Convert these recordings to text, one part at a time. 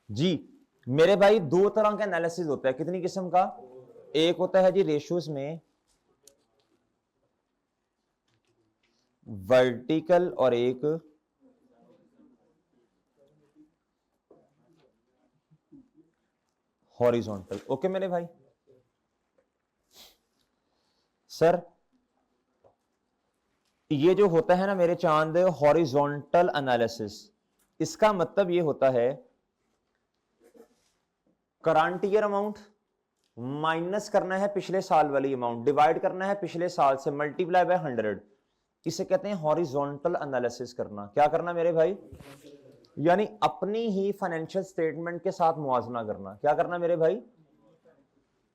जी मेरे भाई दो तरह का एनालिसिस होता है, कितनी किस्म का? एक होता है जी रेशियोज में वर्टिकल और एक हॉरिजॉन्टल। ओके मेरे भाई। सर ये जो होता है ना मेरे चांद हॉरिजॉन्टल एनालिसिस, इसका मतलब ये होता है करंट ईयर अमाउंट माइनस करना है पिछले साल वाली अमाउंट, डिवाइड करना है पिछले साल से, मल्टीप्लाई बाय 100। इसे कहते हैं हॉरिजॉन्टल एनालिसिस करना। क्या करना मेरे भाई? यानी अपनी ही फाइनेंशियल स्टेटमेंट के साथ मुआवजा करना। क्या करना मेरे भाई?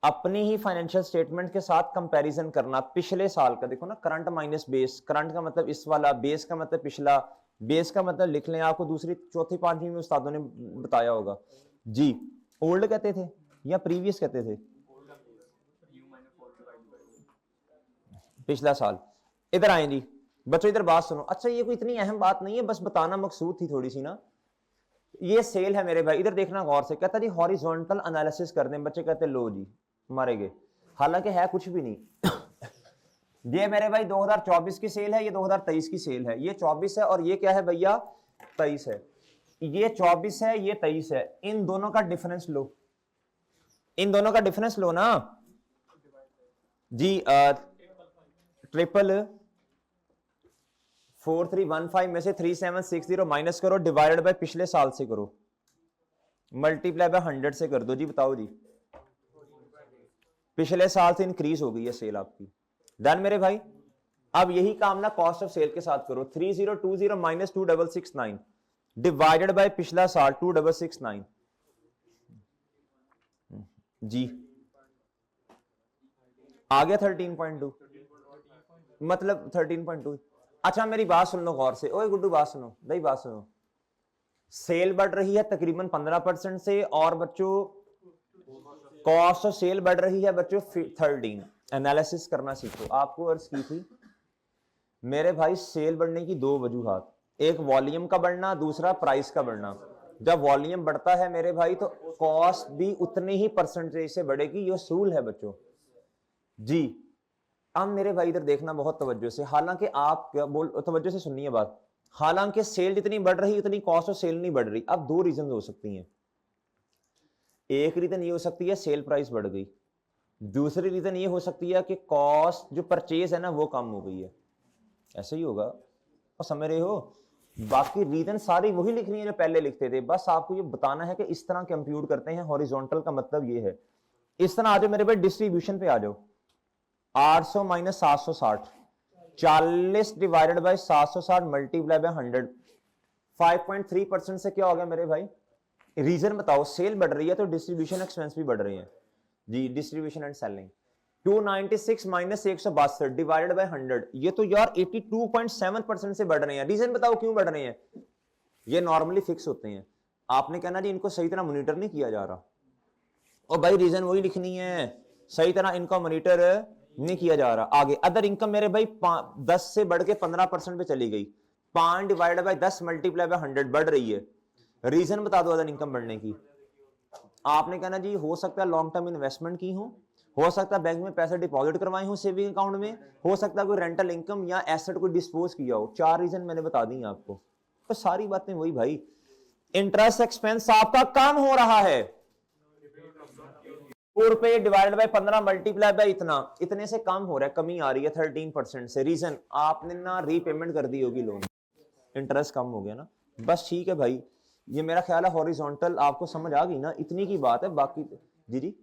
अपनी ही फाइनेंशियल स्टेटमेंट के साथ कंपैरिजन करना पिछले साल का। देखो ना, करंट माइनस बेस, करंट का मतलब इस वाला, बेस का मतलब पिछला, बेस का मतलब लिख लें, आपको दूसरी चौथी पांचवी में उस्तादों ने बताया होगा जी। ओल्ड कहते थे या प्रीवियस कहते थे? पिछला साल। इधर आए जी बच्चों, इधर बात सुनो। अच्छा ये कोई इतनी अहम बात नहीं है, बस बताना मकसूद थी थोड़ी सी ना। ये सेल है मेरे भाई, इधर देखना गौर से। कहता जी हॉरिजॉन्टल एनालिसिस कर दें, बच्चे कहते लो जी मारे गए, हालांकि है कुछ भी नहीं। ये मेरे भाई 2024 की सेल है, ये 2023 की सेल है। ये 24 है और ये क्या है भैया? 23 है। ये 24 है, ये 23 है। इन दोनों का डिफरेंस लो, इन दोनों का डिफरेंस लो ना जी। 4315 में से 3760 माइनस करो, डिवाइडेड बाय पिछले साल से करो, मल्टीप्लाई बाय 100 से कर दो जी। बताओ जी, पिछले साल से इंक्रीज हो गई है सेल आपकी। डन मेरे भाई। अब यही काम ना कॉस्ट ऑफ सेल के साथ करो। 3020 माइनस 2669 डिवाइडेड बाय पिछला साल 2669 जी। आ गया 13.2, मतलब 13.2। अच्छा मेरी बात सुन लो गौर से। ओए गुड्डू बात सुनो भाई, बात सुनो। सेल बढ़ रही है तकरीबन 15% से, और बच्चों कॉस्ट ऑफ सेल बढ़ रही है बच्चों 13। एनालिसिस करना सीखो। आपको अर्ज की थी मेरे भाई, सेल बढ़ने की दो वजूहात, एक वॉल्यूम का बढ़ना, दूसरा प्राइस का बढ़ना। जब वॉल्यूम बढ़ता है मेरे भाई तो कॉस्ट भी उतने ही परसेंटेज से बढ़ेगी, ये असूल है बच्चों जी। अब मेरे भाई इधर देखना बहुत तवज्जो से, हालांकि आप क्या बोल, तवज्जो से सुनिए बात। हालांकि सेल जितनी बढ़ रही उतनी कॉस्ट ऑफ सेल नहीं बढ़ रही। अब दो रीजन हो सकती हैं। एक रीजन ये हो सकती है सेल प्राइस बढ़ गई, दूसरी रीजन ये हो सकती है कि कॉस्ट जो परचेज है ना वो कम हो गई है। ऐसे ही होगा और समझ रहे हो। बाकी रीजन सारी वही लिख रही है जो पहले लिखते थे, बस आपको ये बताना है कि इस तरह कंप्यूट करते हैं। हॉरिजॉन्टल का मतलब ये है। इस तरह आ जाओ मेरे भाई, डिस्ट्रीब्यूशन पे आ जाओ। 800 minus 760, 40 divided by 760 multiply by 100। 5.3% से क्या हो गया मेरे भाई? रीजन बताओ। सेल बढ़ रही है तो डिस्ट्रीब्यूशन एक्सपेंस भी बढ़ रही है जी, distribution and selling. 296 minus 162 divided by 100, ये तो यार 82.7% से बढ़ रहे हैं। रीजन बताओ क्यों बढ़ रहे हैं? ये नॉर्मली फिक्स होते हैं। आपने कहना जी इनको सही तरह मॉनिटर नहीं किया जा रहा, और भाई रीजन वही लिखनी है, सही तरह इनका मॉनिटर नहीं किया जा रहा। आगे अदर इनकम मेरे भाई 10 से बढ़ के 15% पे चली गई। 5 डिवाइड बाय 10 मल्टीप्लाई बाय 100 बढ़ रही है। रीजन बता दो अदर इनकम बढ़ने की। आपने कहना जी हो सकता है लॉन्ग टर्म इन्वेस्टमेंट की हो सकता है बैंक में पैसे डिपॉजिट करवाए हो सेविंग अकाउंट में, हो सकता है कोई रेंटल इनकम या एसेट को डिस्पोज किया हो। चार रीजन मैंने बता दी आपको, तो सारी बातें वही भाई। इंटरेस्ट एक्सपेंस आपका कम हो रहा है, ₹4 डिवाइडेड बाय 15 मल्टीप्लाई बाय इतना, इतने से कम हो रहा है, कमी आ रही है 13% से। रीजन आपने ना रीपेमेंट कर दी होगी लोन, इंटरेस्ट कम हो गया ना, बस ठीक है भाई। ये मेरा ख्याल है हॉरिजॉन्टल आपको समझ आ गई ना, इतनी की बात है। बाकी जी जी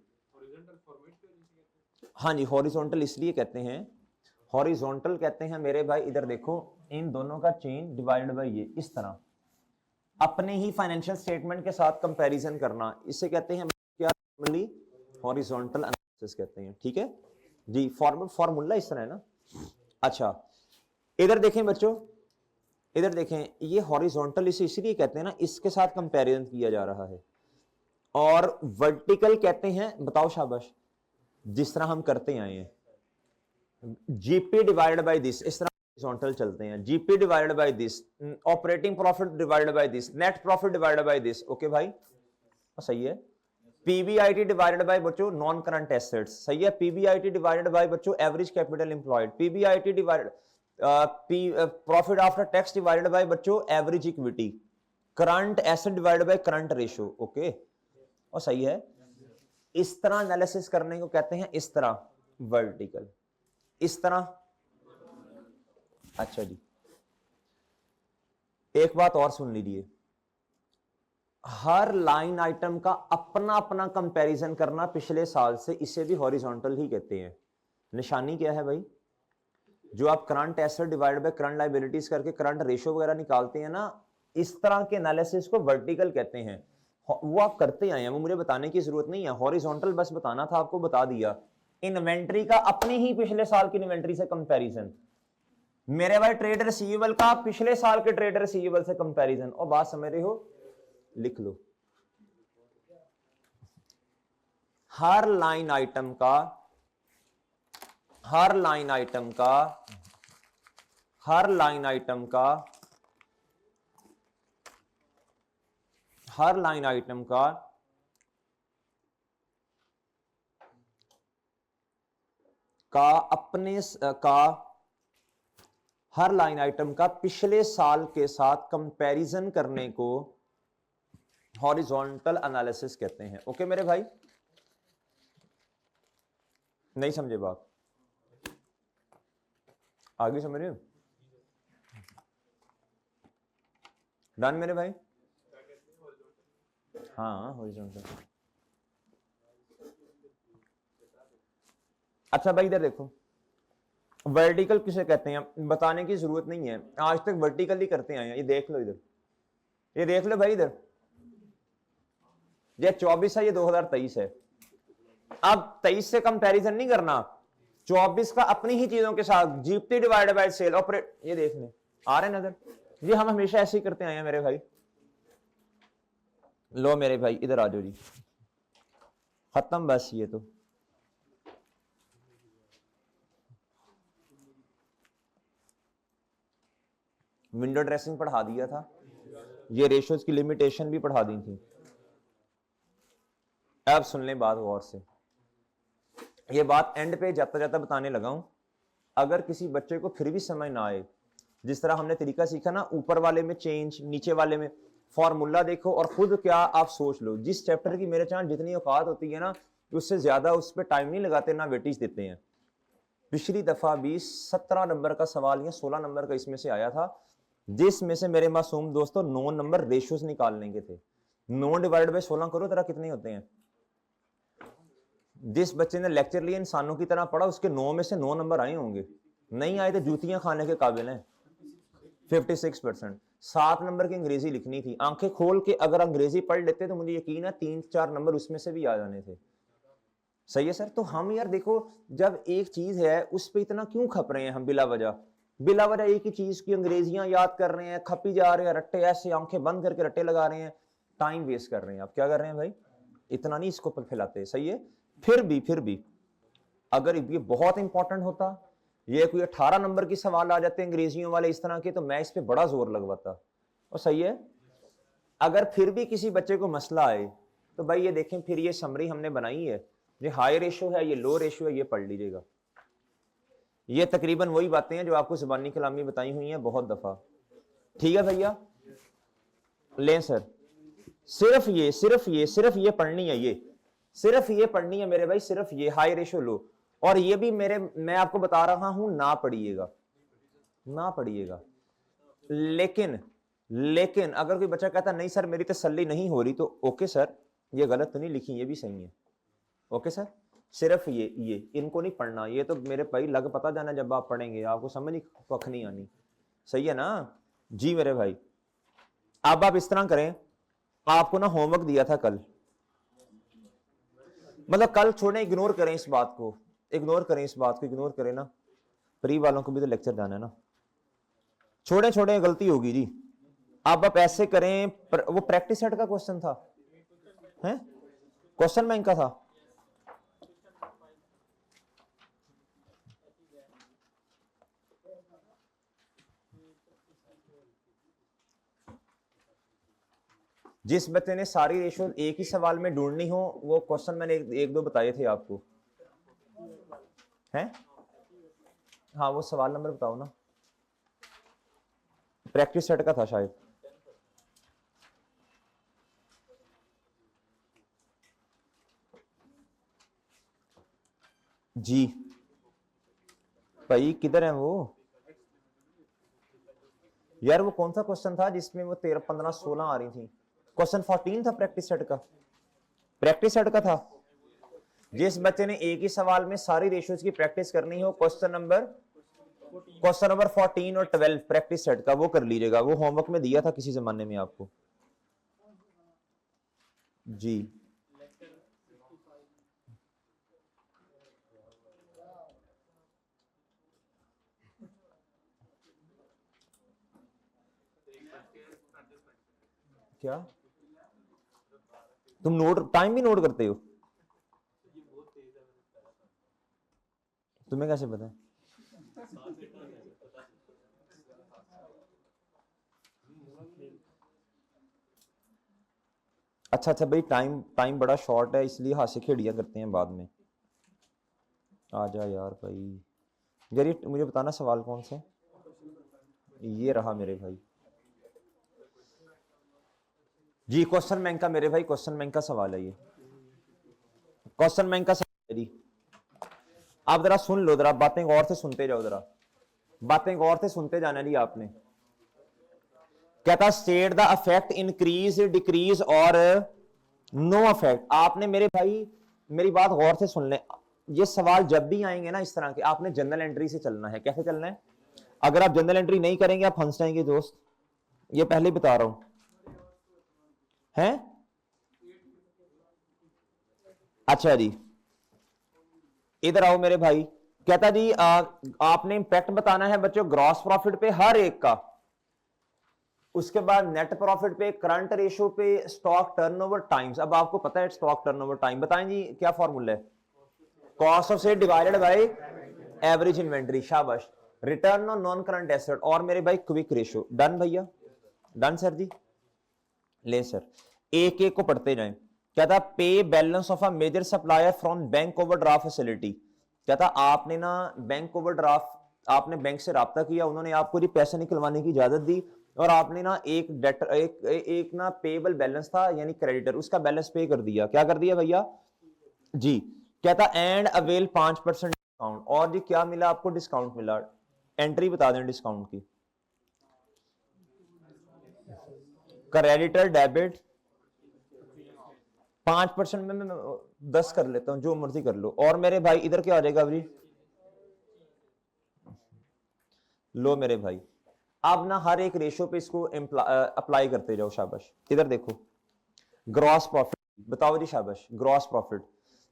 हाँ जी, हॉरिजॉन्टल इसलिए कहते हैं, हॉरिजॉन्टल कहते हैं मेरे भाई, इधर देखो, इन दोनों का चेन डिवाइडेड बाय ये इस तरह अपने ही फाइनेंशियल स्टेटमेंट के साथ कंपैरिजन करना, इसे कहते हैं क्या? नॉर्मली हॉरिजॉन्टल एनालिसिस कहते हैं। ठीक है जी, फॉर्मूला इस तरह है ना। अच्छा इधर देखें बच्चों, इधर देखें, ये हॉरिजॉन्टल इसे इसलिए कहते हैं ना, इसके साथ कंपैरिजन किया जा रहा है। और वर्टिकल कहते हैं, बताओ शाबाश, जिस तरह हम करते आए हैं, जीपी डिवाइडेड बाय दिस, इस तरह हॉरिजॉन्टल चलते हैं। GP divided by this, operating profit divided by this, net profit divided by this. Okay भाई, सही है। पीबीआईटी डिवाइडेड बाय बच्चों नॉन करंट एसेट्स, सही है। पीबीआईटी डिवाइडेड बाय बच्चों average capital employed, PBIT divide profit after tax divided by बच्चों average equity, current asset divided by current ratio, okay और सही है। इस तरह एनालिसिस करने को कहते हैं, इस तरह वर्टिकल, इस तरह। अच्छा जी, एक बात और सुन लीजिए, हर लाइन आइटम का अपना अपना कंपैरिजन करना पिछले साल से, इसे भी हॉरिजॉन्टल ही कहते हैं। निशानी क्या है भाई, जो आप current asset divide by current liabilities करके करंट रेशियो वगैरह निकालते हैं ना, इस तरह के एनालिसिस को वर्टिकल कहते हैं। वो आप करते आए हैं, वो मुझे बताने की जरूरत नहीं है, हॉरिजॉन्टल बस बताना था आपको, बता दिया। इन्वेंट्री का अपनी ही पिछले साल की इन्वेंट्री से कंपैरिजन, मेरे भाई ट्रेड रिसीवेबल का पिछले साल के ट्रेड रिसीवेबल से कंपैरिजन, और बात समझ रहे हो, लिख लो। हर लाइन आइटम का, हर लाइन आइटम का, हर लाइन आइटम का, हर लाइन आइटम का अपने का, हर लाइन आइटम का पिछले साल के साथ कंपैरिजन करने को हॉरिजॉन्टल एनालिसिस कहते हैं। ओके मेरे भाई, नहीं समझे बात, आगे समझ रहे हो, डन मेरे भाई। हाँ हॉरिजॉन्टल। अच्छा भाई इधर देखो, वर्टिकल किसे कहते हैं बताने की जरूरत नहीं है, आज तक वर्टिकल ही करते आए हैं। ये देख लो इधर, ये देख लो भाई इधर, ये 24 है, ये 2023 है। अब 23 से कंपैरिजन नहीं करना, 24 का अपनी ही चीजों के साथ GP divided by sale operate, ये देखने आ रहे नजर, ये हम हमेशा ऐसे ही करते आए हैं मेरे भाई। लो मेरे भाई इधर आ जाओ जी, खत्म बस ये तो। विंडो ड्रेसिंग पढ़ा दिया था, ये रेशियोज की लिमिटेशन भी पढ़ा दी थी। अब सुन लें बात गौर से, ये बात एंड पे जाता जाता बताने लगा हूं, अगर किसी बच्चे को फिर भी समझ ना आए, जिस तरह हमने तरीका सीखा ना, ऊपर वाले में चेंज, नीचे वाले में फॉर्मूला देखो और खुद क्या आप सोच लो। जिस चैप्टर की मेरे चाहे जितनी औकात होती है ना, उससे ज्यादा उस पर टाइम नहीं लगाते, ना वेटेज देते हैं। पिछली दफा भी 17 नंबर का सवाल या 16 नंबर का इसमें से आया था, जिसमें से मेरे मासूम दोस्तों 9 नंबर रेशियोज निकालने के थे। 9 डिवाइड बाय 16 करो तरह कितने होते हैं। जिस बच्चे ने लेक्चर लिया इंसानों की तरह पढ़ा, उसके 9 में से 9 नंबर आए होंगे, नहीं आए तो जूतियां खाने के काबिल हैं। 56%। 7 नंबर की अंग्रेजी लिखनी थी, आंखें खोल के अगर अंग्रेजी पढ़ लेते तो मुझे यकीन है 3-4 नंबर उसमें से भी आ जाने थे। सही है सर, तो हम यार देखो, जब एक चीज है उस पर इतना क्यों खप रहे हैं हम बिला वजह, बिला वजह एक ही चीज की अंग्रेजियां याद कर रहे हैं, खपी जा रहे हैं, रट्टे ऐसे आंखें बंद करके रट्टे लगा रहे हैं, टाइम वेस्ट कर रहे हैं। आप क्या कर रहे हैं भाई, इतना नहीं इसको फैलाते। सही है, फिर भी अगर ये बहुत इंपॉर्टेंट होता, ये कोई 18 नंबर की सवाल आ जाते अंग्रेजियों वाले इस तरह के, तो मैं इस पे बड़ा जोर लगवाता। और सही है, अगर फिर भी किसी बच्चे को मसला आए तो भाई ये देखें, फिर ये समरी हमने बनाई है, ये हाई रेशो है, ये लो रेशो है, ये पढ़ लीजिएगा। ये तकरीबन वही बातें हैं जो आपको जुबानी कलामी बताई हुई हैं बहुत दफा। ठीक है भैया, लें सर, सिर्फ ये पढ़नी है, ये सिर्फ ये पढ़नी है मेरे भाई, सिर्फ ये हाई रेशो लो। और ये भी मैं आपको बता रहा हूं, ना पढ़िएगा, ना पढ़िएगा। लेकिन अगर कोई बच्चा कहता नहीं सर मेरी तसल्ली नहीं हो रही, तो ओके सर, ये गलत तो नहीं लिखी, ये भी सही है। ओके सर, सिर्फ ये इनको नहीं पढ़ना, ये तो मेरे भाई लग पता जाना, जब आप पढ़ेंगे आपको समझ कख नहीं आनी। सही है ना जी मेरे भाई। अब आप इस तरह करें, आपको ना होमवर्क दिया था कल, मतलब कल छोड़े, इग्नोर करें इस बात को, इग्नोर करें इस बात को, इग्नोर करें ना, प्री वालों को भी तो लेक्चर जाना है ना, छोड़े गलती होगी जी। अब आप ऐसे करें, वो प्रैक्टिस सेट का क्वेश्चन था, है क्वेश्चन बैंक का था। जिस बच्चे ने सारी रेशो एक ही सवाल में ढूंढनी हो, वो क्वेश्चन मैंने एक दो बताए थे आपको, हैं? हाँ, वो सवाल नंबर बताओ ना, प्रैक्टिस सेट का था शायद। जी भाई किधर है वो यार? वो कौन सा क्वेश्चन था जिसमें वो 13 15 16 आ रही थी? क्वेश्चन 14 था प्रैक्टिस सेट का, प्रैक्टिस सेट का था। जिस बच्चे ने एक ही सवाल में सारी रेशियोज की प्रैक्टिस करनी हो, क्वेश्चन नंबर 14 और 12 प्रैक्टिस सेट का, वो कर लीजिएगा। वो होमवर्क में दिया था किसी जमाने में आपको। जी क्या तुम नोट टाइम भी नोट करते हो? तुम्हें कैसे पता है? अच्छा अच्छा भाई, टाइम टाइम बड़ा शॉर्ट है, इसलिए हाथ से खेड़िया करते हैं बाद में। आ जा यार भाई। यार ये मुझे बताना सवाल कौन सा? ये रहा मेरे भाई। जी क्वेश्चन बैंक का मेरे भाई, क्वेश्चन बैंक का सवाल है ये, क्वेश्चन बैंक का सवाल है जी। आप जरा सुन लो, जरा बातें गौर से सुनते जाओ, जरा बातें गौर से सुनते जाना जी आपने। कहता state the affect increase decrease और नो अफेक्ट। आपने मेरे भाई मेरी बात गौर से सुन ले, ये सवाल जब भी आएंगे ना इस तरह के, आपने जनरल एंट्री से चलना है। कैसे चलना है? अगर आप जनरल एंट्री नहीं करेंगे आप फंस जाएंगे दोस्त, ये पहले ही बता रहा हूं। हैं? अच्छा जी, इधर आओ मेरे भाई। कहता जी आपने इंपैक्ट बताना है बच्चों ग्रॉस प्रॉफिट पे हर एक का, उसके बाद नेट प्रॉफिट पे, करंट रेशियो पे, स्टॉक टर्नओवर टाइम्स। अब आपको पता है स्टॉक टर्नओवर टाइम, बताएं जी क्या फॉर्मूला है? Cost of sale divided by average inventory. शाबाश। Return on non current asset और मेरे भाई क्विक रेशियो। डन भैया, डन सर जी। ले सर, एक एक को पढ़ते जाएं। क्या था? Pay balance of a major supplier from bank overdraft facility. क्या था? आपने ना बैंक ओवरड्राफ्ट, आपने बैंक से राब्ता किया, उन्होंने आपको जी पैसे निकलवाने की इजाजत दी, और आपने ना एक डेटर एक ना पेबल बैलेंस था यानी क्रेडिटर, उसका बैलेंस पे कर दिया। क्या कर दिया भैया जी? क्या था? And avail 5% discount. और जी क्या मिला आपको? डिस्काउंट मिला। एंट्री बता दें डिस्काउंट की। क्रेडिटर डेबिट 5% में मैं 10 कर लेता हूं, जो मर्जी कर लो। और मेरे भाई इधर क्या आ जाएगा अभी? लो मेरे भाई, अब ना हर एक रेशो पे इसको अप्लाई करते जाओ। शाबाश। इधर देखो, ग्रॉस प्रॉफिट बताओ जी। शाबाश, ग्रॉस प्रॉफिट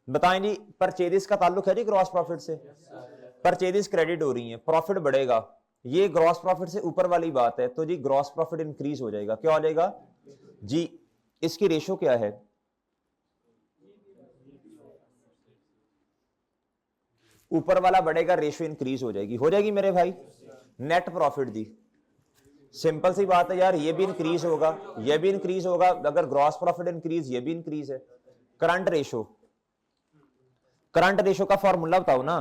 बताएं जी। परचेजिस का ताल्लुक है जी ग्रॉस प्रॉफिट से, परचेजिस क्रेडिट हो रही है, प्रॉफिट बढ़ेगा, ये ग्रॉस प्रॉफिट से ऊपर वाली बात है, तो जी ग्रॉस प्रॉफिट इंक्रीज हो जाएगा। क्या हो जाएगा जी? इसकी रेशो क्या है? ऊपर वाला बढ़ेगा, रेशो इंक्रीज हो जाएगी। हो जाएगी मेरे भाई। नेट प्रॉफिट जी, सिंपल सी बात है यार, ये भी इंक्रीज होगा, ये भी इंक्रीज होगा। अगर ग्रॉस प्रॉफिट इंक्रीज, ये भी इंक्रीज है। करंट रेशो, करंट रेशो का फॉर्मूला बताओ ना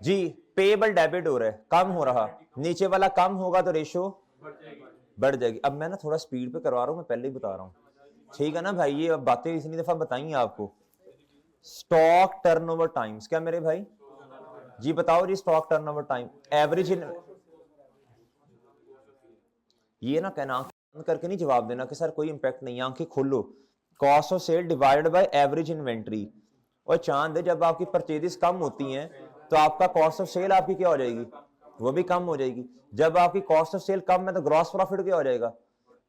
जी। पेबल डेबिट हो रहा है, कम हो रहा, नीचे वाला कम होगा तो रेशो बढ़ जाएगी। अब मैं ना थोड़ा स्पीड पे करवा रहा हूं, मैं पहले ही बता रहा हूं, ठीक है ना भाई? ये बातें इतनी दफा बताई आपको। स्टॉक टर्नओवर टाइम्स, क्या मेरे भाई जी बताओ जी? Stock turnover time average in, ये ना कहना आंखें बंद करके नहीं जवाब देना कि सर कोई इंपैक्ट नहीं है, आंखें खोलो। Cost of sale divided by average inventory. और चांद है, जब आपकी परचेजेस कम होती हैं तो आपका कॉस्ट ऑफ सेल आपकी क्या हो जाएगी? वो भी कम हो जाएगी। जब आपकी कॉस्ट ऑफ सेल कम है तो ग्रॉस प्रॉफिट क्या हो जाएगा?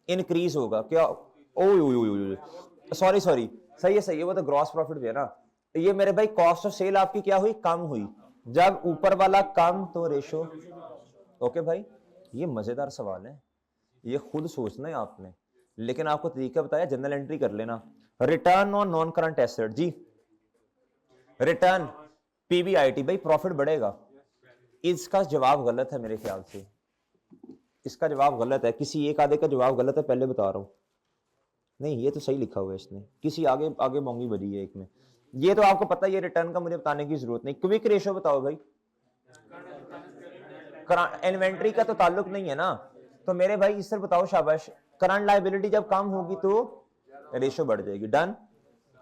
इंक्रीज होगा। क्या? ओ सॉरी सॉरी, सही है, वो तो ग्रॉस प्रॉफिट भी है ना। तो ये मेरे भाई कॉस्ट ऑफ सेल आपकी क्या हुई? कम हुई। जब ऊपर वाला कम तो रेशो। ओके भाई, ये मजेदार सवाल है, ये खुद सोचना है आपने, लेकिन आपको तरीका बताया, जनरल एंट्री कर लेना। Return on non current asset जी, रिटर्न पीबीआईटी भाई, प्रॉफिट बढ़ेगा। इसका जवाब गलत है मेरे ख्याल से। इसका जवाब गलत है, किसी एक आधे का जवाब गलत है, पहले बता रहा हूं। नहीं ये तो सही लिखा हुआ है इसने, किसी आगे आगे मोंगी बजी है एक में। ये तो आपको पता है, ये रिटर्न का मुझे बताने की जरूरत नहीं। क्विक रेशो बताओ भाई। इन्वेंट्री का तो ताल्लुक नहीं है ना, तो मेरे भाई इससे बताओ शाबाश। करंट लायबिलिटी जब कम होगी तो रेशो बढ़ जाएगी। डन,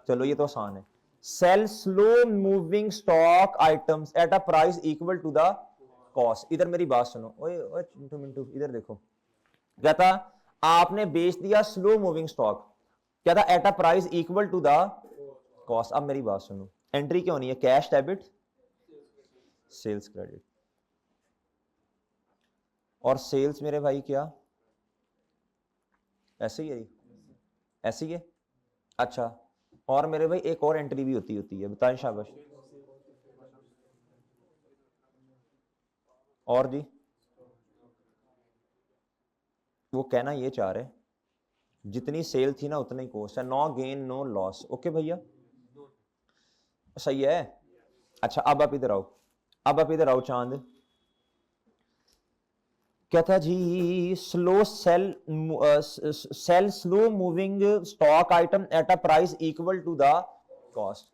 चलो ये तो आसान है। Sell slow moving stock items at a price equal to the cost. इधर मेरी बात सुनो, ओए ओए चिंटू मिंटू इधर देखो। क्या था, आपने बेच दिया स्लो मूविंग स्टॉक, क्या था, at a price equal to the cost. अब मेरी बात सुनो, एंट्री क्या होनी है, कैश डेबिट सेल्स क्रेडिट। और सेल्स मेरे भाई क्या ऐसे ही है, ऐसे ही है। अच्छा, और मेरे भाई एक और एंट्री भी होती है, बताएं शाबाश। और जी वो कहना ये चाह रहे, जितनी सेल थी ना उतना ही कॉस्ट है, no gain no loss. Okay भैया सही है। अच्छा अब आप इधर आओ, अब आप इधर आओ चांद। क्या था जी, slow sale sale slow moving stock item at a price equal to the cost.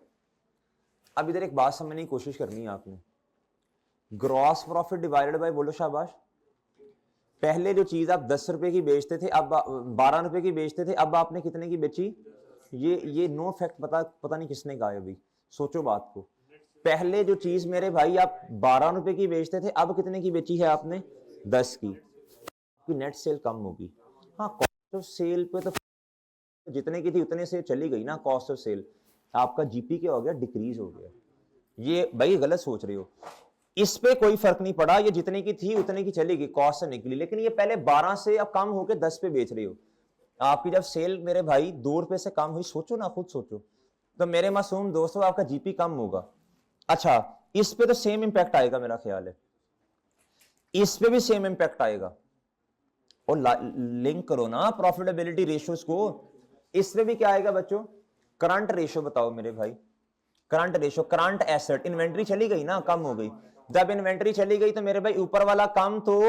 अब इधर एक बात समझने की कोशिश करनी है आपने, ग्रॉस प्रॉफिट डिवाइडेड बाय, बोलो शाबाश। पहले जो चीज आप 10 रुपए की बेचते थे, अब 12 रुपए की बेचते थे, अब आपने कितने की बेची? ये नो फैक्ट पता नहीं किसने कहा है अभी, सोचो बात को। पहले जो चीज मेरे भाई आप 12 रुपए की बेचते थे, अब कितने की बेची है आपने? 10 की। नेट सेल कम होगी। हाँ कॉस्ट ऑफ सेल पे तो जितने की थी उतने से चली गई ना कॉस्ट ऑफ सेल, आपका जीपी क्या हो गया? डिक्रीज हो गया। ये भाई गलत सोच रहे हो, इस पे कोई फर्क नहीं पड़ा, ये जितने की थी उतने की चलेगी, कॉस्ट से निकली। लेकिन ये पहले 12 से अब कम होकर 10 पे बेच रहे हो। आपकी जब सेल मेरे भाई 2 रुपए से कम हुई, सोचो ना, खुद सोचो, तो मेरे मासूम दोस्तों आपका जीपी कम होगा। अच्छा इस पे तो सेम इंपैक्ट आएगा मेरा ख्याल है, इस पे भी सेम इंपैक्ट आएगा। और लिंक करो ना प्रॉफिटेबिलिटी रेशियोज को, इस पे भी क्या आएगा बच्चों? करंट रेशियो बताओ मेरे भाई, current ratio, current asset, inventory चली गई ना, कम हो गई। जब इन्वेंट्री चली गई तो मेरे भाई ऊपर वाला कम तो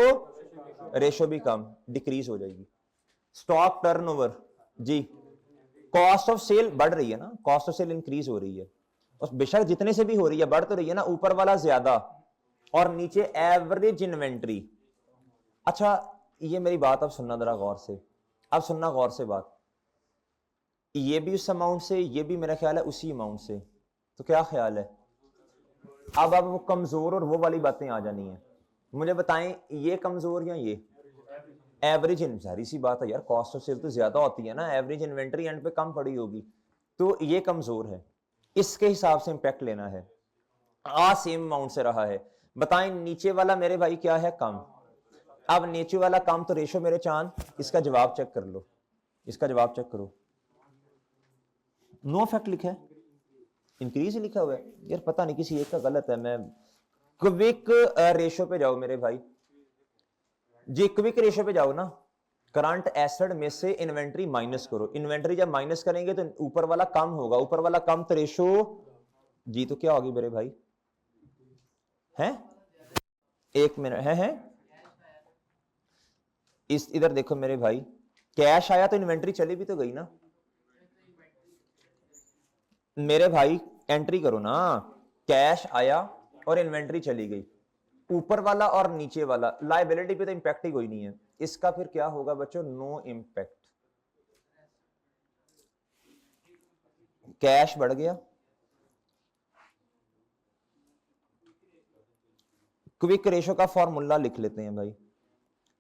रेशियो भी कम, डिक्रीज हो जाएगी। स्टॉक टर्नओवर जी, कॉस्ट ऑफ सेल बढ़ रही है ना, कॉस्ट ऑफ सेल इंक्रीज हो रही है, और बेशक जितने से भी हो रही है, बढ़ तो रही है ना, ऊपर वाला ज्यादा और नीचे एवरेज इन्वेंट्री। अच्छा ये मेरी बात अब सुनना जरा गौर से, अब सुनना गौर से बात, ये भी उस अमाउंट से, ये भी मेरा ख्याल है उसी अमाउंट से, तो क्या ख्याल है? अब वो कमजोर और वो वाली बातें आ जानी है। मुझे बताएं ये कमजोर या ये? एवरेज, जाहिर सी बात है यार, कॉस्ट ऑफ सेल तो ज्यादा होती है ना, एवरेज इन्वेंट्री एंड पे कम पड़ी होगी, तो ये कमजोर है, इसके हिसाब से इंपैक्ट लेना है। सेम अमाउंट से रहा है, बताएं नीचे वाला मेरे भाई क्या है? कम। अब नीचे वाला कम तो रेशो मेरे चांद, इसका जवाब चेक कर लो, इसका जवाब चेक करो, नो फैक्ट लिखा है, इंक्रीज लिखा हुआ है यार, पता नहीं किसी एक का गलत है। मैं क्विक रेशो पे जाओ मेरे भाई जी, क्विक रेशो पे जाओ ना, करंट एसेट में से इन्वेंट्री माइनस करो, इन्वेंट्री जब माइनस करेंगे तो ऊपर वाला कम होगा, ऊपर वाला कम तो रेशो जी, तो क्या होगी मेरे भाई? हैं एक मिनट, है इस इधर देखो मेरे भाई, कैश आया तो इन्वेंट्री चली भी तो गई ना मेरे भाई, एंट्री करो ना, कैश आया और इन्वेंट्री चली गई, ऊपर वाला और नीचे वाला, लायबिलिटी पे तो इंपैक्ट ही कोई नहीं है, इसका फिर क्या होगा बच्चों? No impact. कैश बढ़ गया, क्विक रेशो का फॉर्मूला लिख लेते हैं भाई,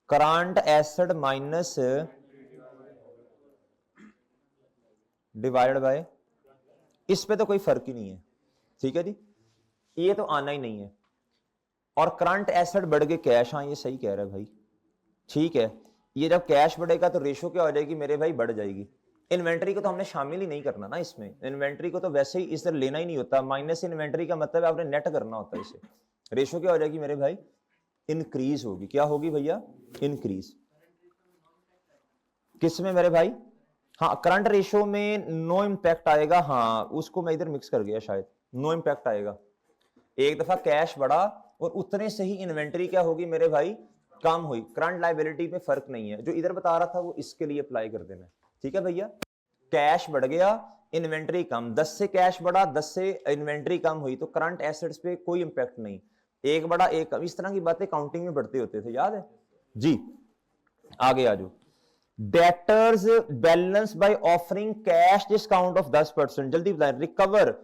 current asset minus divided by, इस पे तो कोई फर्क ही नहीं है, ठीक है जी, ये तो आना ही नहीं है। और करंट एसेट बढ़ गए कैश, हाँ ये सही कह रहा है भाई, ठीक है, ये जब कैश बढ़ेगा तो रेशो क्या हो जाएगी मेरे भाई? बढ़ जाएगी। इन्वेंट्री को तो हमने शामिल ही नहीं करना ना इसमें, इन्वेंट्री को तो वैसे ही इस तरह लेना ही नहीं होता, माइनस इन्वेंट्री का मतलब है आपने नेट करना होता है इसे। रेशो क्या हो जाएगी मेरे भाई? इंक्रीज होगी। क्या होगी भैया? इंक्रीज। किस में मेरे भाई? हाँ करंट रेशो में नो इंपैक्ट आएगा, हाँ उसको मैं इधर मिक्स कर गया शायद, नो इंपैक्ट आएगा। एक दफा कैश बढ़ा और उतने से ही इन्वेंट्री क्या होगी मेरे भाई? कम हुई, करंट लायबिलिटी में फर्क नहीं है, जो इधर बता रहा था वो इसके लिए अप्लाई कर देना, ठीक है भैया। कैश बढ़ गया, इन्वेंट्री कम, 10 से कैश बढ़ा, 10 से इन्वेंट्री कम हुई, तो करंट एसेट्स पे कोई इंपैक्ट नहीं, एक बढ़ा एक कम, इस तरह की बातें काउंटिंग में बढ़ते होते थे, याद है जी। आगे आ जाओ, debtors balance by offering cash discount of 10%, जल्दी बताएं, रिकवर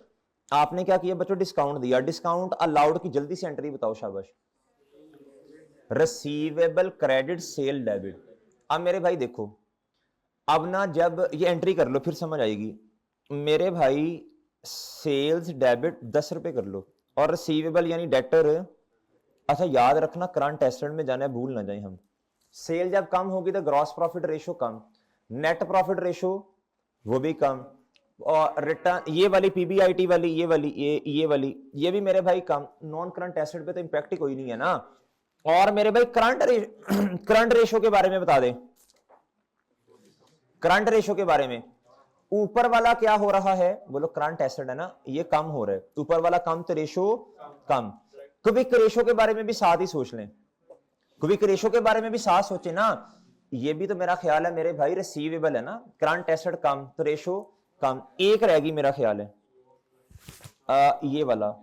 आपने क्या किया बच्चों, डिस्काउंट दिया, डिस्काउंट अलाउड की जल्दी से एंट्री बताओ, शाबाश। Receivable, credit, sale, debit. अब मेरे भाई देखो, अब ना जब ये एंट्री कर लो फिर समझ आएगी मेरे भाई, सेल्स डेबिट 10 रुपए कर लो, और रिसीवेबल यानी डेटर, अच्छा याद रखना करंट एसेट में जाना है, भूल ना जाए हम। सेल जब कम होगी तो ग्रॉस प्रॉफिट रेशो कम, नेट प्रॉफिट रेशो वो भी कम, और रिटर्न ये वाली पीबीआईटी वाली, ये वाली, ये वाली, ये भी मेरे भाई कम, नॉन करंट एसेट पे तो इंपैक्ट ही कोई नहीं है ना। और मेरे भाई करंट रेशो के बारे में बता दे, करंट रेशो के बारे में, ऊपर वाला क्या हो रहा है, बोलो करंट एसेट है ना, ये कम हो रहा है, ऊपर वाला कम तो रेशो कम। क्विक रेशो के बारे में भी साथ ही सोच लें, क्विक रेशो के बारे में भी साथ सोचे ना, ये भी तो मेरा ख्याल है मेरे भाई रिसीवेबल है ना, करंट एसेट कम तो रेशो कम, एक रहेगी मेरा ख्याल है ये वाला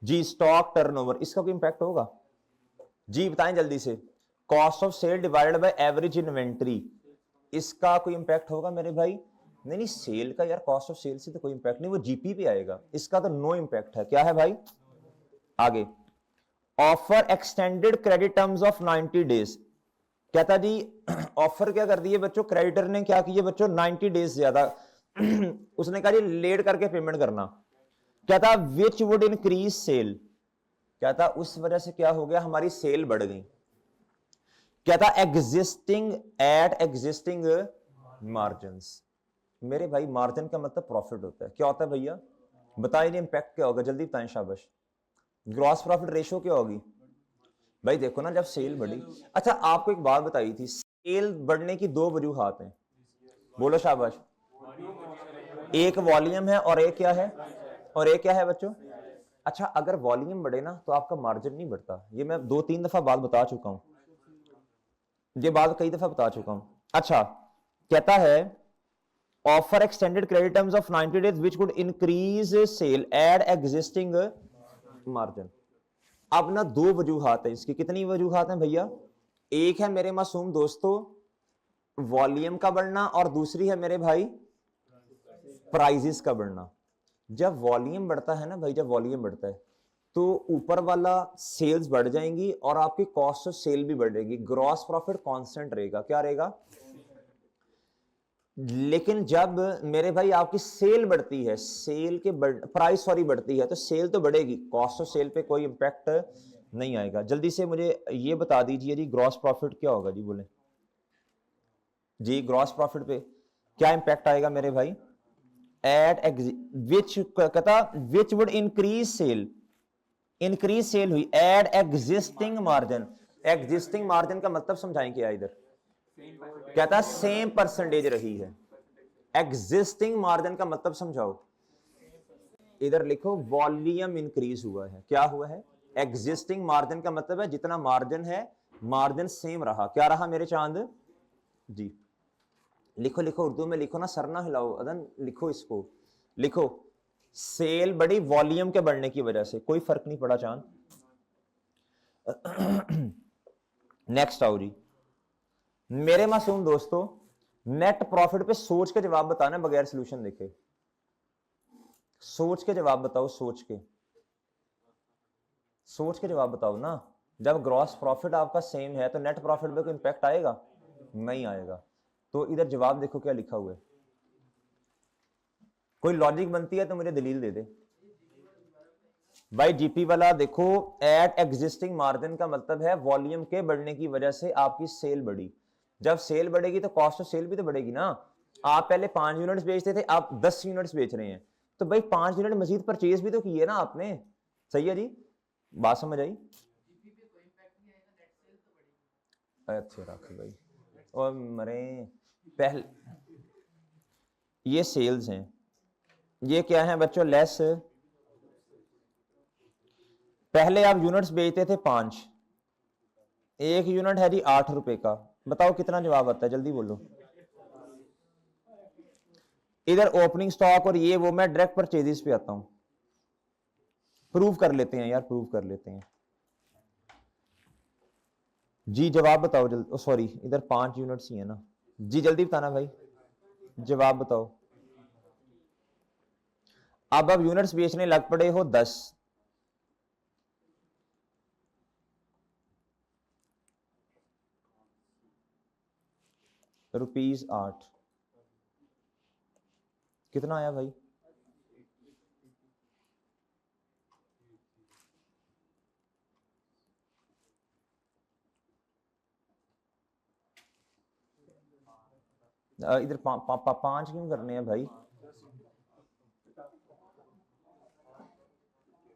जी, स्टॉक टर्नओवर, इसका कोई इंपैक्ट होगा जी, बताएं जल्दी से। Cost of sale divided by average inventory, इसका कोई इंपैक्ट होगा मेरे भाई, नहीं नहीं, सेल का यार कॉस्ट ऑफ सेल से तो कोई इंपैक्ट नहीं, वो जीपी पे आएगा, इसका तो नो इंपैक्ट है, क्या है भाई। आगे, offer extended credit terms of 90 days, कहता जी ऑफर क्या कर दिए बच्चों, क्रेडिटर ने क्या किए बच्चों, 90 डेज ज्यादा उसने कहा जी लेट करके पेमेंट करना, कहता विच वुड इंक्रीज सेल, कहता उस वजह से क्या हो गया, हमारी सेल बढ़ गई, कहता एग्जिस्टिंग एट एग्जिस्टिंग मार्जिन्स, मेरे भाई मार्जिन का मतलब प्रॉफिट होता है, क्या होता है भैया बताइए, इंपैक्ट क्या होगा, जल्दी बताएं शाबाश। ग्रॉस प्रॉफिट रेशो क्या होगी भाई, देखो ना जब सेल बढ़ी, अच्छा आपको एक बात बताई थी, सेल बढ़ने की दो वजूहात हैं, बोलो शाबाश, एक वॉल्यूम है और एक क्या है, और एक क्या है बच्चों, अच्छा अगर वॉल्यूम बढ़े ना तो आपका मार्जिन नहीं बढ़ता, ये मैं 2-3 दफा बात बता चुका हूं, ये बात कई दफा बता चुका हूं। अच्छा कहता है offer extended credit terms of 90 days which would increase sale at existing margin. अब ना दो वजूहात है इसकी, कितनी वजूहात हैं भैया, एक है मेरे मासूम दोस्तों वॉल्यूम का बढ़ना, और दूसरी है मेरे भाई प्राइजेस का बढ़ना। जब वॉल्यूम बढ़ता है ना भाई, जब वॉल्यूम बढ़ता है तो ऊपर वाला सेल्स बढ़ जाएंगी और आपकी कॉस्ट ऑफ सेल भी बढ़ेगी, ग्रॉस प्रॉफिट कांस्टेंट रहेगा, क्या रहेगा। लेकिन जब मेरे भाई आपकी सेल बढ़ती है, सेल के प्राइस सॉरी बढ़ती है, तो सेल तो बढ़ेगी, कॉस्ट ऑफ सेल पे कोई इंपैक्ट नहीं आएगा। जल्दी से मुझे ये बता दीजिए जी ग्रॉस प्रॉफिट क्या होगा जी, बोले जी, ग्रॉस प्रॉफिट पे क्या इंपैक्ट आएगा मेरे भाई, एट विच कहता which would increase sale, increase sale हुई add existing margin, existing margin का मतलब समझाएं क्या इधर, कहता सेम परसेंटेज रही है, एग्जिस्टिंग मार्जिन का मतलब समझाओ, इधर लिखो वॉल्यूम इंक्रीज हुआ है, क्या हुआ है, एग्जिस्टिंग मार्जिन का मतलब है जितना मार्जिन है मार्जिन सेम रहा, क्या रहा मेरे चांद जी। लिखो लिखो उर्दू में लिखो ना, सर ना हिलाओ अदन, लिखो इसको, लिखो सेल बढ़ी वॉल्यूम के बढ़ने की वजह से, कोई फर्क नहीं पड़ा चांद। नेक्स्ट आओ जी मेरे मासूम दोस्तों, नेट प्रॉफिट पे सोच के जवाब बताना बगैर सॉल्यूशन देखे, सोच के जवाब बताओ, सोच के जवाब बताओ ना। जब ग्रॉस प्रॉफिट आपका सेम है तो नेट प्रॉफिट पे कोई इंपैक्ट आएगा, नहीं आएगा। तो इधर जवाब देखो क्या लिखा हुआ है, कोई लॉजिक बनती है तो मुझे दलील दे दे भाई। जीपी वाला देखो, एट एग्जिस्टिंग मार्जिन का मतलब है वॉल्यूम के बढ़ने की वजह से आपकी सेल बढ़ी, जब सेल बढ़ेगी तो कॉस्ट ऑफ सेल भी तो बढ़ेगी ना। आप पहले 5 यूनिट्स बेचते थे, आप 10 यूनिट्स बेच रहे हैं, तो भाई 5 यूनिट मजीद परचेज भी तो किए ना आपने, सही है जी, बात समझ आई। अच्छा रख भाई, और मरे पहले ये सेल्स हैं, ये क्या है बच्चों, लेस, पहले आप यूनिट्स बेचते थे 5, एक यूनिट है जी 8 रुपए का, बताओ कितना जवाब आता है, जल्दी बोलो। इधर ओपनिंग स्टॉक और ये वो, मैं डायरेक्ट परचेजेस पे आता हूं। प्रूव कर लेते हैं यार, प्रूव कर लेते हैं जी। जवाब बताओ जल्दी, सॉरी इधर 5 यूनिट्स ही है ना जी, जल्दी बताना भाई, जवाब बताओ। अब यूनिट्स बेचने लग पड़े हो 10, ₹8 कितना आया भाई? इधर 5 क्यों करने हैं भाई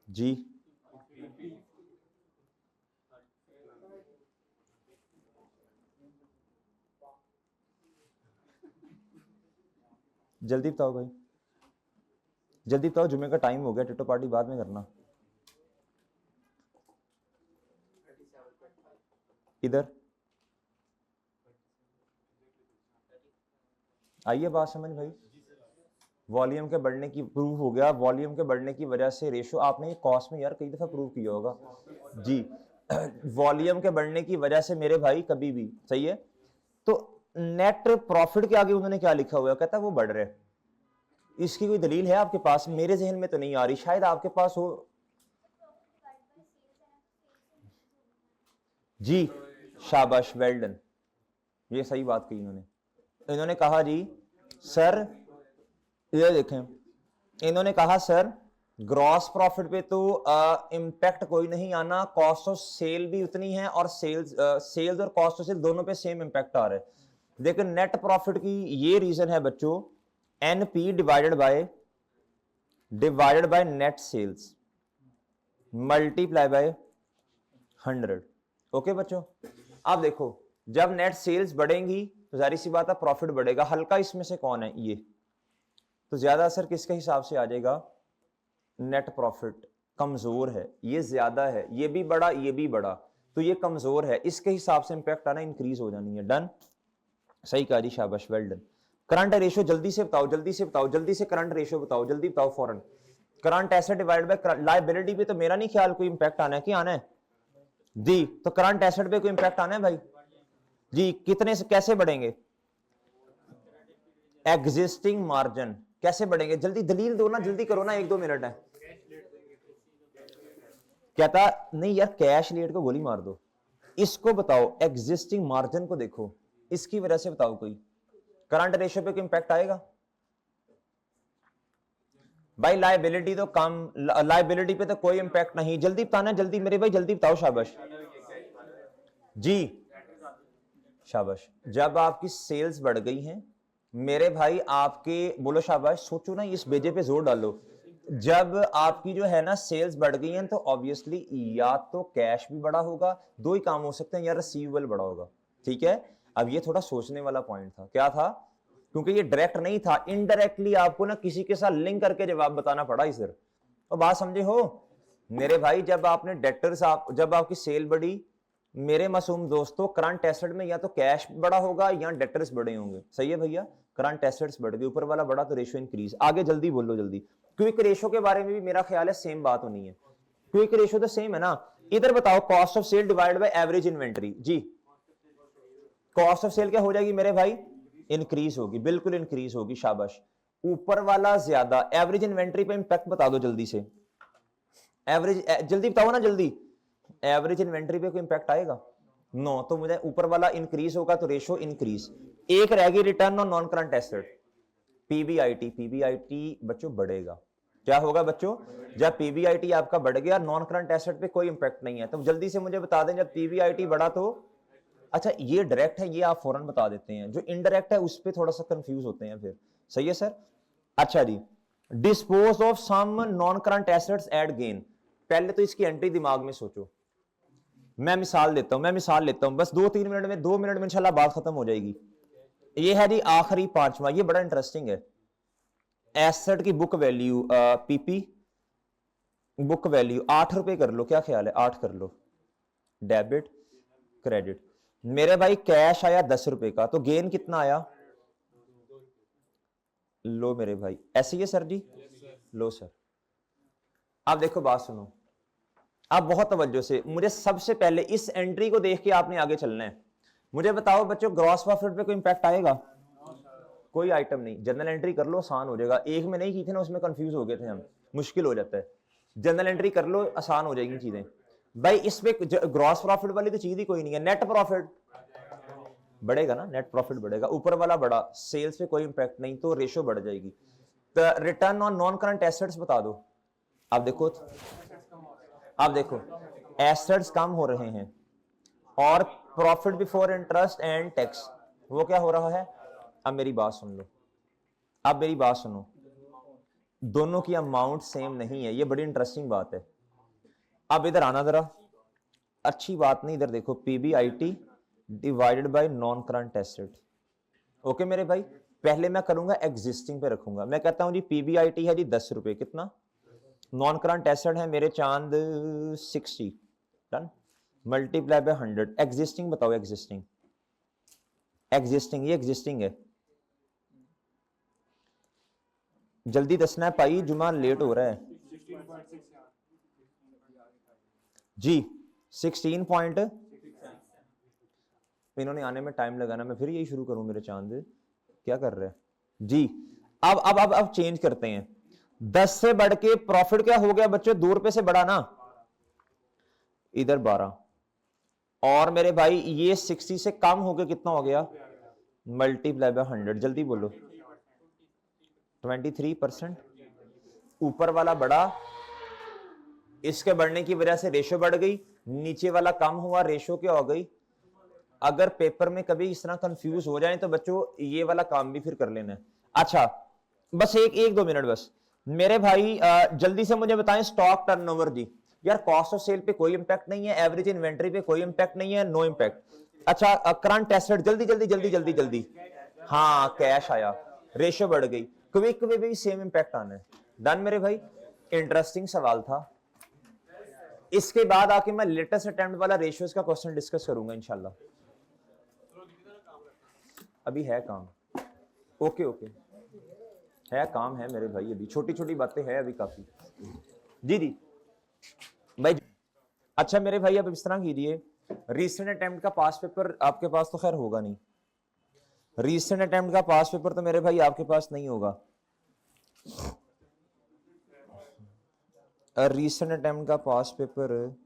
जी? जल्दी बताओ भाई, जल्दी बताओ, जुमे का टाइम हो गया, टिटो पार्टी बाद में करना। इधर आइए बात समझ भाई। वॉल्यूम के बढ़ने की प्रूफ हो गया, वॉल्यूम के बढ़ने की वजह से रेशो, आपने ये कॉस्ट में यार कई दफा प्रूव किया होगा जी। वॉल्यूम के बढ़ने की वजह से मेरे भाई कभी भी, सही है। तो नेट प्रॉफिट के आगे उन्होंने क्या लिखा हुआ है, कहता है वो बढ़ रहे। इसकी कोई दलील है आपके पास? मेरे जहन में तो नहीं आ रही, शायद आपके पास हो जी। शाबाश, वेल डन, ये सही बात कही इन्होंने। इन्होंने कहा जी सर, ये देखें, इन्होंने कहा सर ग्रॉस प्रॉफिट पे तो इम्पैक्ट कोई नहीं आना, कॉस्ट ऑफ सेल भी उतनी है और सेल्स और कॉस्ट ऑफ सेल दोनों पे सेम इम्पैक्ट आ रहा है। लेकिन नेट प्रॉफिट की ये रीजन है बच्चों, NP divided by net sales multiply by 100। Okay बच्चों, अब देखो, जब नेट सेल्स बढ़ेंगी तो जाहिर सी बात है प्रॉफिट बढ़ेगा। हल्का इसमें से कौन है? ये, तो ज्यादा असर किसके हिसाब से आ जाएगा? नेट प्रॉफिट कमजोर है, ये ज्यादा है, ये भी बड़ा, ये भी बड़ा, तो ये कमजोर है, इसके हिसाब से इंपैक्ट आना इंक्रीज हो जानी है। डन, सही कहा जी, शाबाश, वेल डन। करंट रेशियो जल्दी से बताओ, जल्दी से बताओ, जल्दी से करंट रेशियो बताओ, जल्दी बताओ फौरन। Current asset divide by liability पे तो मेरा नहीं ख्याल कोई इंपैक्ट आना है, कि आना है जी? तो करंट एसेट पे कोई इंपैक्ट आना है भाई जी? कितने से कैसे बढ़ेंगे? एग्जिस्टिंग मार्जिन कैसे बढ़ेंगे? जल्दी दलील दो ना, जल्दी करो ना, 1-2 मिनट है। कहता नहीं यार, कैश लेट को गोली मार दो, इसको बताओ, एग्जिस्टिंग मार्जिन को देखो, इसकी वजह से बताओ कोई करंट रेशियो पे कोई इंपैक्ट आएगा भाई? लायबिलिटी तो कम, लायबिलिटी पे तो कोई इंपैक्ट नहीं। जल्दी बताना, जल्दी मेरे भाई, जल्दी बताओ, शाबाश जी, शाबाश। जब आपकी सेल्स बढ़ गई हैं मेरे भाई, आपके बोलो शाबाश, सोचो ना, इस बेजे पे जोर डालो। जब आपकी जो है ना सेल्स बढ़ गई हैं तो ऑब्वियसली या तो कैश भी बड़ा होगा, दो ही काम हो सकते हैं, या रिसीवेबल बड़ा होगा। ठीक है, अब ये थोड़ा सोचने वाला पॉइंट था। क्या था? क्योंकि ये डायरेक्ट नहीं था, इनडायरेक्टली आपको ना किसी के साथ लिंक करके जवाब बताना पड़ा इधर। तो बात समझे हो मेरे भाई? जब आपने डेटर्स, जब आपकी सेल बढ़ी मेरे मासूम दोस्तों, करंट एसेट में या तो कैश बड़ा होगा या डेटर्स बड़े होंगे। सही है भैया, करंट एसेट्स बढ़ गए, ऊपर वाला बड़ा तो रेशियो इंक्रीज। आगे जल्दी बोलो, जल्दी। क्विक रेशियो के बारे में भी मेरा ख्याल है सेम बात होनी है। क्विक रेशियो तो सेम है ना। इधर बताओ, cost of sale divide by average inventory जी। कॉस्ट ऑफ सेल क्या हो जाएगी मेरे भाई? इंक्रीज होगी, बिल्कुल इंक्रीज होगी, शाबाश। ऊपर वाला ज्यादा, एवरेज इन्वेंटरी पे इंपैक्ट बता दो जल्दी से। एवरेज जल्दी बताओ ना, जल्दी। एवरेज इन्वेंटरी पे कोई इंपैक्ट आएगा? नो। तो मुझे ऊपर वाला इंक्रीज होगा तो रेशियो इंक्रीज। एक रहेगी return on non current asset, PBIT. PBIT बच्चों बढ़ेगा। क्या होगा बच्चों? जब पीबीआईटी आपका बढ़ गया, नॉन करंट एसेट पे कोई इंपैक्ट नहीं है। तो जल्दी से मुझे बता दें, जब पीबीआईटी बढ़ा तो, अच्छा ये डायरेक्ट है, ये आप फौरन बता देते हैं। जो इनडायरेक्ट है उस पर थोड़ा सा कंफ्यूज होते हैं फिर। सही है सर। अच्छा जी, dispose of some non current assets at gain. पहले तो इसकी एंट्री दिमाग में सोचो। मैं मिसाल देता हूं, बस 2-3 मिनट में, 2 मिनट में इंशाल्लाह बात खत्म हो जाएगी। ये है जी आखिरी 5वां, ये बड़ा इंटरेस्टिंग है। एसेट की book value, PP book value 8 रुपए कर लो, क्या ख्याल है? 8 कर लो, डेबिट क्रेडिट। मेरे भाई कैश आया 10 रुपए का, तो गेन कितना आया? लो मेरे भाई, ऐसे ही है सर जी? लो सर। आप देखो बात सुनो, आप बहुत तवज्जो से, मुझे सबसे पहले इस एंट्री को देख के आपने आगे चलना है। मुझे बताओ बच्चों, ग्रॉस प्रॉफिट पे कोई इंपैक्ट आएगा? कोई आइटम नहीं। जनरल एंट्री कर लो, आसान हो जाएगा। एक में नहीं की थी ना, उसमें कंफ्यूज हो गए थे हम, मुश्किल हो जाता है। जनरल एंट्री कर लो, आसान हो जाएगी चीजें। भाई इसमें ग्रॉस प्रॉफिट वाली तो चीज ही कोई नहीं है। नेट प्रॉफिट बढ़ेगा ना, नेट प्रॉफिट बढ़ेगा, ऊपर वाला बढ़ा, सेल्स पे कोई इंपैक्ट नहीं, तो रेशो बढ़ जाएगी। तो return on non current assets बता दो। आप देखो, आप देखो एसेट्स कम हो रहे हैं और profit before interest and tax वो क्या हो रहा है? अब मेरी बात सुन लो, अब मेरी बात सुनो, दोनों की अमाउंट सेम नहीं है, ये बड़ी इंटरेस्टिंग बात है। अब इधर आना जरा, अच्छी बात नहीं, इधर देखो, PBIT divided bye non current asset. Okay मेरे भाई, पहले मैं करूंगा एग्जिस्टिंग पे रखूंगा। मैं कहता हूं जी पीबीआईटी है जी 10 रुपए, कितना? नॉन करंट एसेट है मेरे चांद 60, डन, मल्टीप्लाई बाय 100। एग्जिस्टिंग बताओ, एग्जिस्टिंग, एग्जिस्टिंग, ये एग्जिस्टिंग है। जल्दी दसना है भाई, जुमा लेट हो रहा है जी। 16 पॉइंट, इन्होंने आने में टाइम लगाना, मैं फिर यही शुरू करूं मेरे चांद, क्या कर रहे हैं जी। अब चेंज करते हैं। 10 से बढ़ के प्रॉफिट क्या हो गया बच्चों? 2 रुपए से बढ़ा ना, इधर 12, और मेरे भाई ये 60 से कम हो गया, कितना हो गया? मल्टीप्लाई बाय 100, जल्दी बोलो। 23%। ऊपर वाला बढ़ा, इसके बढ़ने की वजह से रेशो बढ़ गई, नीचे वाला कम हुआ, रेशो क्या हो गई? अगर पेपर में कभी इस तरह कंफ्यूज हो जाए तो बच्चों ये वाला काम भी फिर कर लेना है। अच्छा बस एक 2 मिनट बस मेरे भाई, जल्दी से मुझे बताएं स्टॉक टर्नओवर जी। यार कॉस्ट ऑफ सेल पे कोई इंपैक्ट नहीं है, एवरेज इन्वेंटरी पे कोई इंपैक्ट नहीं है, नो इंपैक्ट। अच्छा करंट एसेट, जल्दी जल्दी जल्दी जल्दी जल्दी। हाँ कैश आया, रेशियो बढ़ गई, क्विक में भी सेम इंपैक्ट आना है। डन मेरे भाई, इंटरेस्टिंग सवाल था। इसके बाद आके मैं लेटेस्ट अटेम्प्ट वाला रेशियोज का क्वेश्चन डिस्कस करूंगा इंशाल्लाह। अभी है काम, ओके ओके, है काम है मेरे भाई, अभी छोटी छोटी बातें हैं अभी काफी। जी जी भाई। अच्छा मेरे भाई, अब इस तरह कीजिए, रीसेंट अटेम्प्ट का पास पेपर आपके पास तो खैर होगा नहीं, रीसेंट अटेम्प्ट का पास पेपर तो मेरे भाई आपके पास नहीं होगा। रीसेंट अटेम्प्ट का पास पेपर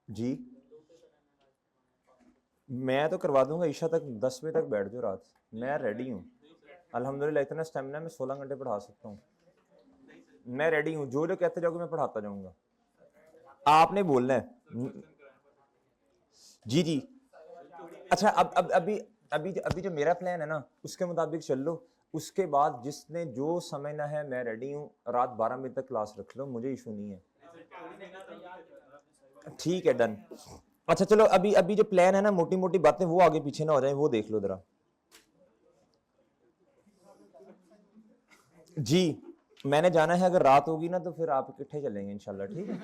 जी मैं तो करवा दूंगा, ईशा तक 10 बजे तक बैठ जाओ रात, मैं रेडी हूँ अल्हम्दुलिल्लाह, इतना स्टेमिना में 16 घंटे पढ़ा सकता हूँ, मैं रेडी हूँ, जो जो कहते जाओगे मैं पढ़ाता जाऊंगा, आपने बोलना है। जी जी। अच्छा अब अभी अभी अभी जो मेरा प्लान है ना उसके मुताबिक चल लो, उसके बाद जिसने जो समझना है मैं रेडी हूँ, रात 12 बजे तक क्लास रख लो, मुझे इशू नहीं है। ठीक है डन। अच्छा चलो अभी अभी जो प्लान है ना, मोटी मोटी बातें वो आगे पीछे ना हो जाए, वो देख लो जरा जी। मैंने जाना है, अगर रात होगी ना तो फिर आप इकट्ठे चलेंगे इंशाल्लाह, ठीक है?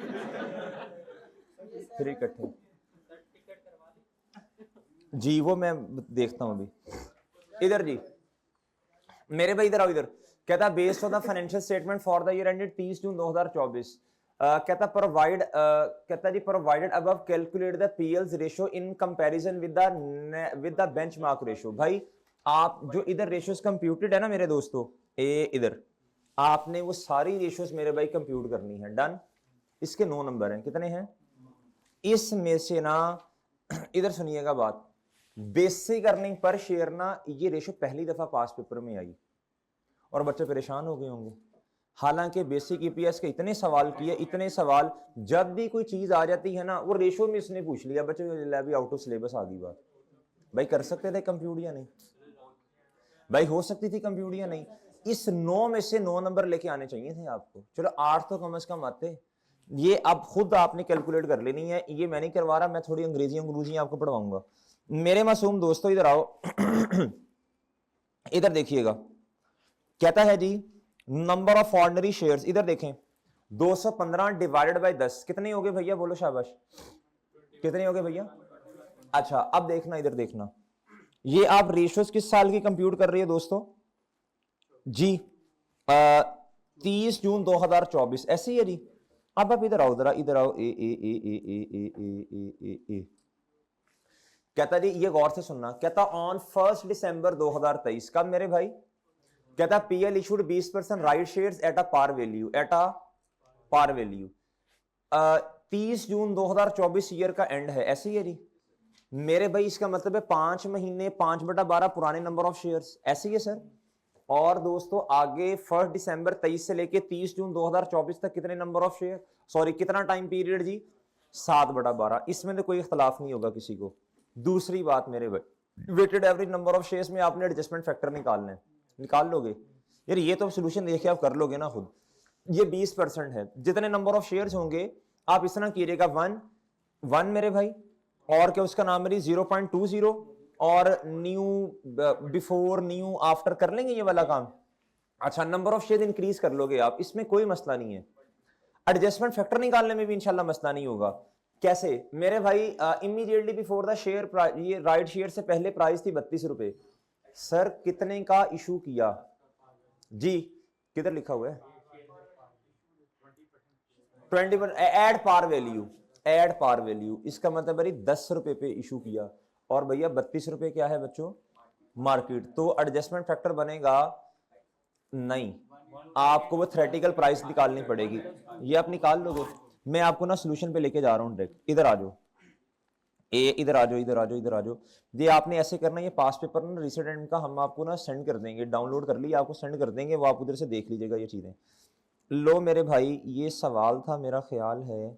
फिर इकट्ठे जी, वो मैं देखता हूं अभी। इधर जी मेरे भाई, इधर आओ इधर। कहता based on the financial statement for the year ended 30 जून 2024, कहता प्रोवाइड, कहता जी provided above calculate the PLs ratio in comparison with the benchmark ratio. भाई आप जो इधर रेशियोज कंप्यूटेड है ना मेरे दोस्तों, ए इधर आपने वो सारी रेशियोज मेरे भाई कंप्यूट करनी है। डन, इसके 9 नंबर हैं, कितने हैं इसमें से ना? इधर सुनिएगा बात, बेसिक अर्निंग पर शेयर ना ये रेशो पहली दफा पास पेपर में आई और बच्चे परेशान हो गए होंगे। हालांकि बेसिक ईपीएस के इतने सवाल किए, इतने सवाल, जब भी कोई चीज आ जाती है ना वो रेशो में इसने पूछ लिया, बच्चे अभी आउट ऑफ सिलेबस आ गई बात। भाई कर सकते थे कंप्यूटर या नहीं? भाई हो सकती थी कंप्यूट या नहीं? इस 9 में से 9 नंबर लेके आने चाहिए थे आपको, चलो 8 तो कम से कम आते। ये अब खुद आपने कैलकुलेट कर लेनी है, ये मैं नहीं करवा रहा, मैं थोड़ी अंग्रेजी आपको पढ़वाऊंगा। मेरे मासूम दोस्तों इधर आओ इधर देखिएगा, कहता है जी नंबर ऑफ ऑर्डिनरी शेयर्स, इधर देखें 215 डिवाइडेड बाय 10 कितने हो गए भैया, बोलो शाबाश, कितने हो गए भैया? अच्छा अब देखना, इधर देखना, ये आप रेशियोज किस साल की कंप्यूट कर रही है दोस्तों जी? 30 जून 2024 ऐसे ही है जी। अब आप इधर आओ जरा, इधर आओ, ए ए ए ए ए ए ए ए ए ए कहता जी, ये गौर से सुनना, कहता ऑन 1 दिसंबर 2023, कब मेरे भाई? कहता PL issued 20% right shares at a par value, at a par value. 30 June 2024 year का एंड है, ऐसे ही है जी मेरे भाई। इसका मतलब है 5 महीने 5/12 पुराने नंबर ऑफ शेयर्स, ऐसे ही है सर। और दोस्तों आगे 1 दिसंबर 23 से लेके 30 जून 2024 तक कितने नंबर ऑफ शेयर, सॉरी कितना टाइम पीरियड जी? 7/12। इसमें तो कोई इख्तलाफ नहीं होगा किसी को। दूसरी बात मेरे भाई, weighted average number of shares में आपने एडजस्टमेंट फैक्टर निकालना है, निकाल लोगे यार? ये तो सोल्यूशन देखिए आप कर लोगे ना खुद। ये 20% है, जितने नंबर ऑफ शेयर्स होंगे आप इस तरह कीजिएगा 1 मेरे भाई, और क्या उसका नाम है 0.20, और न्यू बिफोर न्यू आफ्टर कर लेंगे ये वाला काम। अच्छा नंबर ऑफ शेयर इंक्रीज कर लोगे आप, इसमें कोई मसला नहीं है। एडजस्टमेंट फैक्टर निकालने में भी इंशाल्लाह मसला नहीं होगा। कैसे मेरे भाई? इमीडिएटली बिफोर द शेयर, ये राइट शेयर से पहले प्राइस थी 32 रुपए। सर कितने का इशू किया जी? किधर लिखा हुआ है? 20, at par value, at par value, इसका मतलब है 10 रुपए पे इशू किया, और भैया 32 रुपए क्या है बच्चों? मार्केट। तो एडजस्टमेंट फैक्टर बनेगा नहीं, आपको वो थ्योरेटिकल प्राइस निकालनी पड़ेगी, ये आप निकाल लोगे। मैं आपको ना सोल्यूशन पे लेके जा रहा हूं डायरेक्ट, इधर आ जाओ, इधर आ जाओ, इधर आ जाओ, इधर आ जाओ। ये आपने ऐसे करना, ये पास पेपर ना रिसेंट का हम आपको ना सेंड कर देंगे, डाउनलोड कर लिया, आपको सेंड कर देंगे, वो आप उधर से देख लीजिएगा ये चीजें। लो मेरे भाई, ये सवाल था, मेरा ख्याल है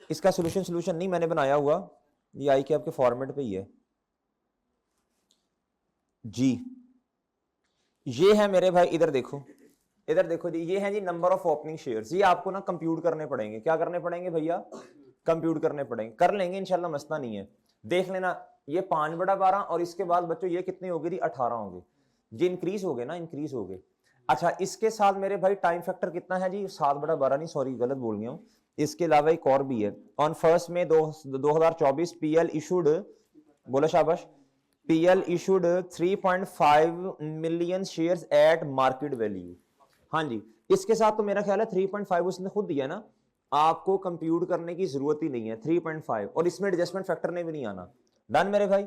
इसका सोल्यूशन नहीं मैंने बनाया हुआ, ये आई के आपके फॉर्मेट पे ही है जी। ये है मेरे भाई, इधर देखो, इधर देखो जी, ये है जी नंबर ऑफ ओपनिंग शेयर्स। ये आपको ना कंप्यूट करने पड़ेंगे, क्या करने पड़ेंगे भैया? कंप्यूट करने पड़ेंगे, कर लेंगे इंशाल्लाह, मसला नहीं है। देख लेना, ये 5/12, और इसके बाद बच्चों ये कितने हो गए? 18 हो गए, ये इंक्रीज हो गए ना, इंक्रीज हो गए। अच्छा इसके साथ मेरे भाई टाइम फैक्टर कितना है जी? 7/12 नहीं, सॉरी गलत बोल गया हूं, इसके अलावा एक और भी है। ऑन 1 मई 2024 पीएल इशूड, बोला शाबाश, PL issued 3.5 million shares at market value. हाँ जी, इसके साथ तो मेरा ख्याल है 3.5 उसने खुद दिया ना, आपको कंप्यूट करने की जरूरत ही नहीं है 3.5, और इसमें एडजस्टमेंट फैक्टर ने भी नहीं आना। डन मेरे भाई।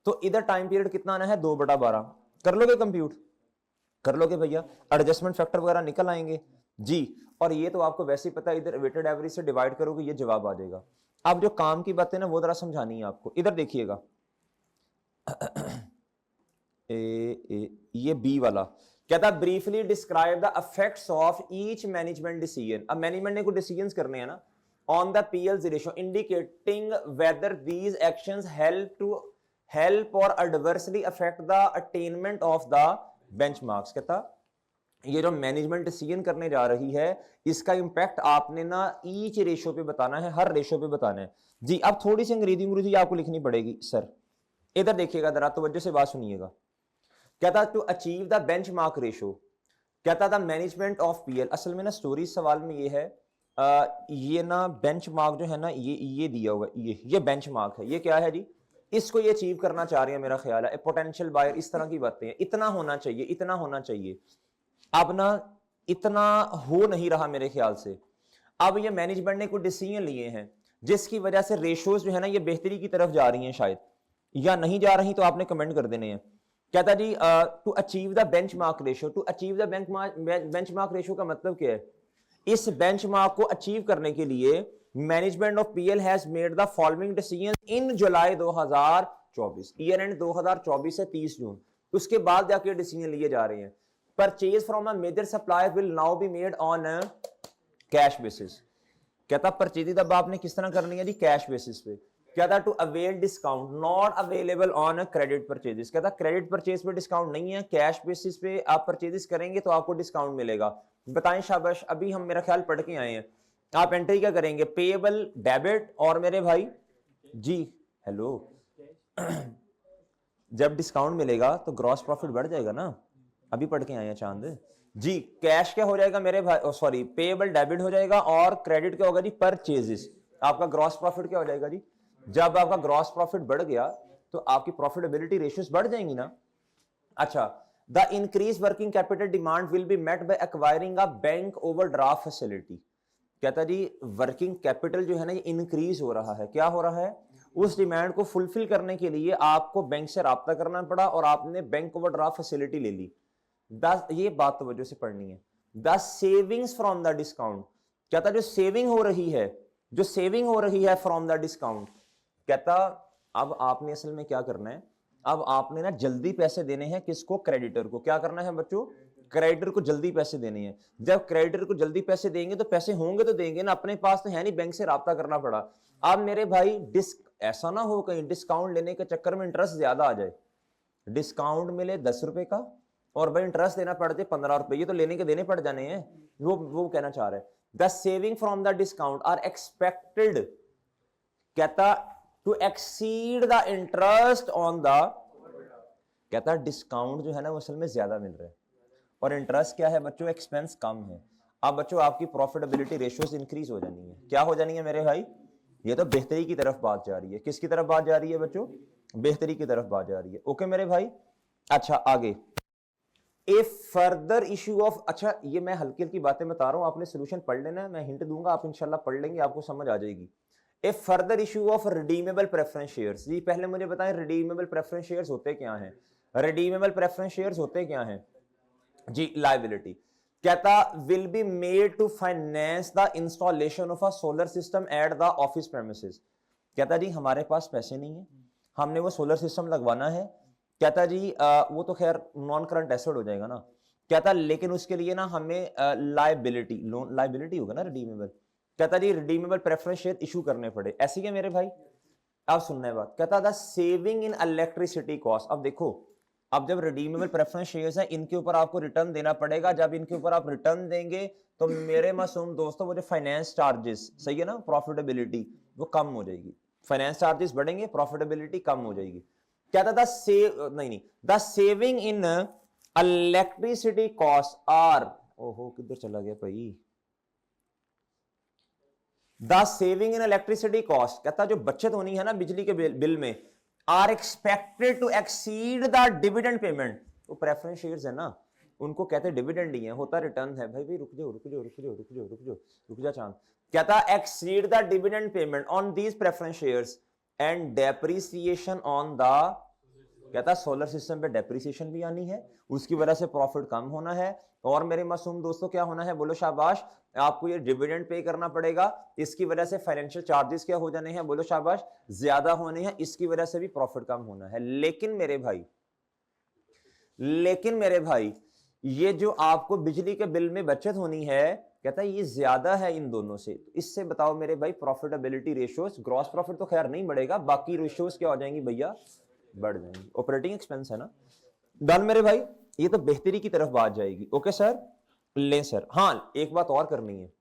तो इधर टाइम पीरियड कितना आना है? 2/12। कर लोगे कंप्यूट? कर लोगे भैया? एडजस्टमेंट फैक्टर वगैरह निकल आएंगे जी। और ये तो आपको वैसे ही पता है, इधर वेटेड एवरेज से डिवाइड करोगे ये जवाब आ जाएगा। अब जो काम की बातें ना वो जरा समझानी है आपको, इधर देखिएगा ये बी वाला कहता briefly describe the effects of each management decision. अब मैनेजमेंट ने कुछ डिसीजंस करने हैं ना, on the PL ratio indicating whether these actions help और adversely affect the attainment of the benchmarks. कहता ये जो मैनेजमेंट डिसीजन करने जा रही है इसका इंपैक्ट आपने ना ईच रेशियो पे बताना है, हर रेशियो पे बताना है जी। अब थोड़ी सी अंग्रेजी आपको लिखनी पड़ेगी सर, इधर देखिएगा जरा, तवज्जो से बात सुनिएगा। कहता to achieve the benchmark ratio, कहता था मैनेजमेंट ऑफ पीएल। असल में ना स्टोरी सवाल में ये है, ये ना बेंचमार्क जो है ना, ये दिया हुआ, ये बेंचमार्क है। ये क्या है जी? इसको ये अचीव करना चाह रही है मेरा ख्याल है, पोटेंशियल बायर, इस तरह की बातें हैं, इतना होना चाहिए, इतना होना चाहिए। अब ना इतना हो नहीं रहा मेरे ख्याल से। अब ये मैनेजमेंट ने कुछ डिसीजन लिए हैं जिसकी वजह से रेशियोज जो है ना ये बेहतरी की तरफ जा रही हैं, शायद या नहीं जा रही, तो आपने कमेंट कर देने हैं। कहता जी to achieve the benchmark ratio, to achieve the benchmark ratio का मतलब क्या है? इस बेंचमार्क को अचीव करने के लिए management of PL has made the following decision in July 2024, year and 2024 से 30 जून, उसके बाद जाके डिसीजन लिए जा रहे हैं। Purchase from a major supplier will now be made on cash basis. कहता परचेज अब आपने किस तरह करनी है जी? कैश बेसिस पे। क्या था, to avail discount not available on credit purchases. क्या था, क्रेडिट परचेज पे डिस्काउंट नहीं है, कैश बेसिस पे आप परचेजेस करेंगे तो आपको डिस्काउंट मिलेगा। बताएं शाबाश, अभी हम मेरा ख्याल पढ़ के आए हैं। आप एंट्री क्या करेंगे, पेएबल डेबिट और मेरे भाई जी हेलो जब डिस्काउंट मिलेगा तो ग्रॉस प्रॉफिट बढ़ जाएगा ना, अभी पढ़ के आए हैं चांद जी। कैश क्या हो जाएगा मेरे भाई, सॉरी पेएबल डेबिट हो जाएगा, और क्रेडिट क्या होगा जी, परचेजेस। आपका ग्रॉस प्रॉफिट क्या हो जाएगा जी, जब आपका ग्रॉस प्रॉफिट बढ़ गया तो आपकी प्रॉफिटेबिलिटी रेशियोज बढ़ जाएंगी ना। अच्छा, the increase working capital demand will be met by acquiring a bank overdraft facility. कहता जी वर्किंग कैपिटल जो है ना ये इंक्रीज हो रहा है, क्या हो रहा है, उस डिमांड को फुलफिल करने के लिए आपको बैंक से राब्ता करना पड़ा और आपने बैंक ओवरड्राफ्ट फैसिलिटी ले ली। ये बात तो वजह से पढ़नी है। The savings from the discount, कहता जो सेविंग हो रही है, जो सेविंग हो रही है फ्रॉम द डिस्काउंट, कहता अब आपने असल में क्या करना है, अब आपने ना जल्दी पैसे देने हैं किसको, क्रेडिटर को। क्या करना है बच्चों, क्रेडिटर को जल्दी पैसे देने हैं। जब क्रेडिटर को जल्दी पैसे देंगे तो पैसे होंगे तो देंगे ना, अपने पास तो है नहीं, बैंक से राब्ता करना पड़ा। अब मेरे भाई ऐसा ना हो कहीं डिस्काउंट लेने के चक्कर में इंटरेस्ट ज्यादा आ जाए, डिस्काउंट मिले 10 रुपए का और भाई इंटरेस्ट देना पड़ते 15 रुपए, ये तो लेने के देने पड़ जाने हैं। वो कहना चाह रहे हैं the saving from the discount are expected, कहता to exceed the interest on the, कहता डिस्काउंट जो है ना वो असल में ज्यादा मिल रहा है और इंटरेस्ट क्या है बच्चों, एक्सपेंस कम है। अब बच्चों आपकी प्रॉफिटेबिलिटी रेशियोज इंक्रीज हो जानी है, क्या हो जानी है मेरे भाई, ये तो बेहतरी की तरफ बात जा रही है। किसकी तरफ बात जा रही है बच्चों, बेहतरी की तरफ बात जा रही है। ओके मेरे भाई, अच्छा आगे ए फर्दर इश्यू ऑफ, अच्छा ये मैं हल्की हल्की बातें बता रहा हूं, आपने सोल्यूशन पढ़ लेना है, मैं हिंट दूंगा, आप इंशाल्लाह पढ़ लेंगे, आपको समझ आ जाएगी। A further issue of redeemable preference shares, जी पहले मुझे बताएं रिडीमेबल प्रेफरेंस शेयर्स होते क्या हैं। रिडीमेबल प्रेफरेंस शेयर्स होते क्या हैं जी, लायबिलिटी। कहता will be made to finance the installation of a solar system at the office premises. कहता जी हमारे पास पैसे नहीं है, हमने वो सोलर सिस्टम लगवाना है। कहता जी वो तो खैर नॉन करंट एसेट हो जाएगा ना। कहता लेकिन उसके लिए ना हमें लायबिलिटी, लोन लायबिलिटी होगा ना रिडीमेबल। कहता जी रिडीमेबल प्रेफरेंस शेयर इशू करने पड़े, ऐसी क्या मेरे भाई। अब सुनना है बात, कहता the saving in electricity cost. अब देखो, अब जब रिडीमेबल प्रेफरेंस शेयर्स हैं इनके ऊपर आपको रिटर्न देना पड़ेगा, जब इनके ऊपर आप रिटर्न देंगे तो मेरे मासूम दोस्तों वो जो फाइनेंस चार्जेस, सही है ना, प्रॉफिटेबिलिटी वो कम हो जाएगी। फाइनेंस चार्जेस बढ़ेंगे, प्रॉफिटेबिलिटी कम हो जाएगी। कहता था सेव नहीं, the saving in electricity cost are, ओहो किधर चला गया भाई, the saving in electricity cost, कहता जो बचत होनी है ना बिजली के बिल में, are expected to exceed the dividend payment. वो प्रेफरेंस शेयर्स है ना, उनको कहते डिविडेंड ही है, होता रिटर्न है। भाई रुक जाओ रुक जाओ रुक जाओ रुक जाओ रुक जाओ रुक जा चांद। कहता exceed the dividend payment on these preference shares and depreciation on the, कहता सोलर सिस्टम पे डेप्रिसिएशन भी आनी है, उसकी वजह से प्रॉफिट कम होना है, और मेरे मासूम दोस्तों क्या होना है, बोलो शाबाश, आपको ये डिविडेंड पे करना पड़ेगा, इसकी वजह से फाइनेंशियल चार्जेस क्या हो जाने हैं, बोलो शाबाश, ज्यादा होने हैं, इसकी वजह से भी प्रॉफिट कम होना है। लेकिन मेरे भाई ये जो आपको बिजली के बिल में बचत होनी है, कहता है ये ज्यादा है इन दोनों से। इससे बताओ मेरे भाई प्रॉफिटेबिलिटी रेशियोज, ग्रॉस प्रॉफिट तो खैर नहीं बढ़ेगा, बाकी रेशियोज क्या हो जाएंगी भैया, बढ़ जाएंगी। ऑपरेटिंग एक्सपेंस है ना, डन मेरे भाई, ये तो बेहतरी की तरफ बात जाएगी। ओके सर, ले सर। हाँ एक बात और करनी है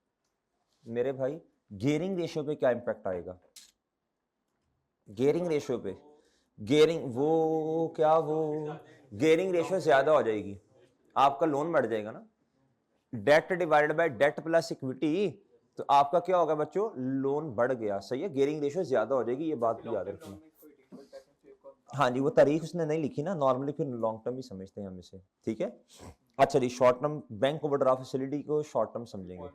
मेरे भाई, गियरिंग रेशियो पे क्या इंपैक्ट आएगा, गियरिंग रेशियो पे, गियरिंग वो क्या, वो गियरिंग रेशियो ज्यादा हो जाएगी, आपका लोन बढ़ जाएगा ना, debt divided by debt plus equity, तो आपका क्या होगा बच्चों, लोन बढ़ गया, सही है, गियरिंग रेशियो ज्यादा हो जाएगी, ये बात भी याद रखना। हाँ जी, वो तारीख उसने नहीं लिखी ना, नॉर्मली फिर लॉन्ग टर्म ही समझते हैं हम इसे, ठीक है। अच्छा जी, short term bank overdraft facility को शॉर्ट टर्म समझेंगे।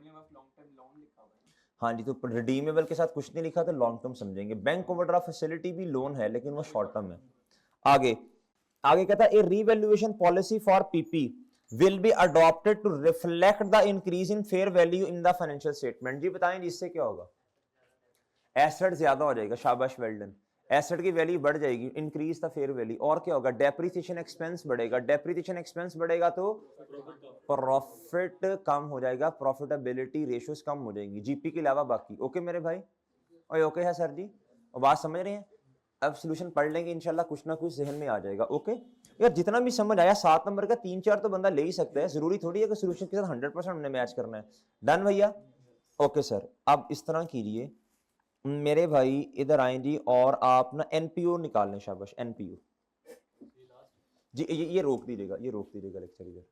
हाँ जी, तो रिडीमेबल के साथ कुछ नहीं लिखा तो लॉन्ग टर्म समझेंगे। बैंक ओवरड्राफ्ट फैसिलिटी भी लोन है लेकिन वो शॉर्ट टर्म है। आगे आगे कहता है a revaluation policy for PP will be adopted to reflect the increase in fair value in the financial statement. जी बताएं जिससे क्या होगा, एसेट ज्यादा हो जाएगा, शाबाश वेल डन, एसेट की वैल्यू बढ़ जाएगी, इंक्रीज द फेयर वैल्यू, और क्या होगा, डेप्रिसिएशन एक्सपेंस बढ़ेगा, डेप्रिसिएशन एक्सपेंस बढ़ेगा तो प्रॉफिट कम हो जाएगा, प्रॉफिटेबिलिटी रेशियोज कम हो जाएंगी, जीपी के अलावा बाकी। ओके मेरे भाई, और ओके है सर जी, बात समझ रहे हैं? अब सोल्यूशन पढ़ लेंगे इंशाल्लाह, कुछ ना कुछ जहन में आ जाएगा। ओके यार, जितना भी समझ आया 7 नंबर का 3-4 तो बंदा ले ही सकता है, जरूरी थोड़ी है कि सोल्यूशन के साथ 100% हमने मैच करना है। डन भैया? ओके सर, अब इस तरह कीजिए मेरे भाई, इधर आए जी, और आप ना एनपीओ निकाल लें। शाबाश, एनपीओ जी। ये रोक दीजिएगा, ये रोक दीजिएगा लेक्चर इधर।